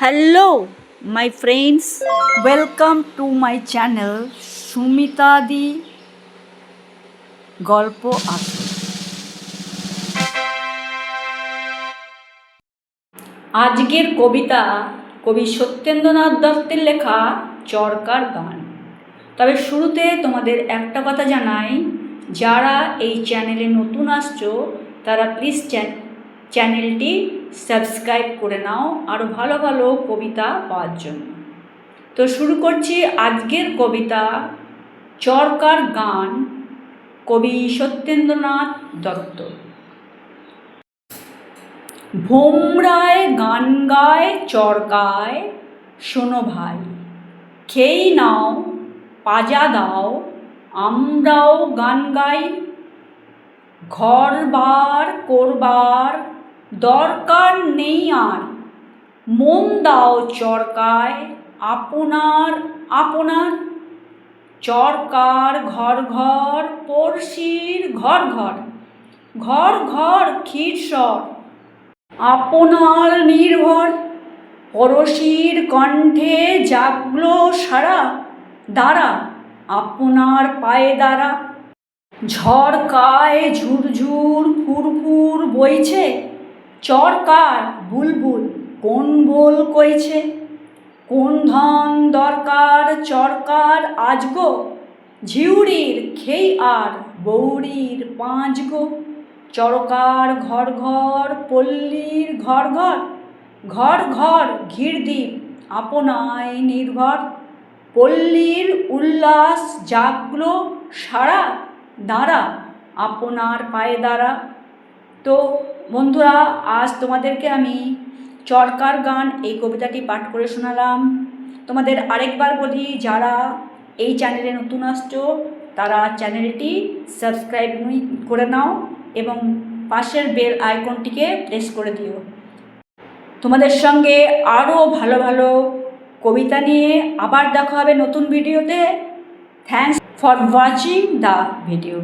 Hello, my friends. Welcome to my channel Sumita দি গল্প আসে। আজকের কবিতা কবি সত্যেন্দ্রনাথ দত্তের লেখা চরকার গান। তবে শুরুতে তোমাদের একটা কথা জানাই, যারা এই চ্যানেলে নতুন আসছো তারা প্লিজ চ্যানেলটি সাবস্ক্রাইব করে নাও আরও ভালো ভালো কবিতা পাওয়ার জন্য। তো শুরু করছি আজকের কবিতা চরকার গান, কবি সত্যেন্দ্রনাথ দত্ত। ভোমরায় গান গায় চরকায়, শোনো ভাই খেই নাও পাজা দাও, আমরাও গান গাই। ঘর বার করবার দরকার নেই আর, মন দাও চরকায় আপনার আপনার। চরকার ঘর ঘর পড়শির ঘর ঘর, ঘর ঘর ক্ষীরসর আপনার নির্ভর। পড়শির কণ্ঠে জাগলো সারা, দাঁড়া আপনার পায়ে দাঁড়া। ঝড়কায় ঝুরঝুর ফুরফুর বইছে, চরকার বুলবুল কোন বোল কইছে। কোন ধন দরকার চরকার আজগো, ঝিউড়ির খেই আর বৌড়ির পাঁচ গো। চরকার ঘর ঘর পল্লীর ঘর ঘর, ঘর ঘর ঘিরদ্বীপ আপনায় নির্ভর। পল্লীর উল্লাস জাগলো সারা, দাঁড়া আপনার পায়ে দাঁড়া। তো বন্ধুরা, আজ তোমাদেরকে আমি চরকার গান এই কবিতাটি পাঠ করে শোনালাম। তোমাদের আরেকবার বলি, যারা এই চ্যানেলে নতুন আসছো তারা চ্যানেলটি সাবস্ক্রাইব করে নাও এবং পাশের বেল আইকনটিকে প্রেস করে দিও। তোমাদের সঙ্গে আরও ভালো ভালো কবিতা নিয়ে আবার দেখা হবে নতুন ভিডিওতে। Thanks for watching the video.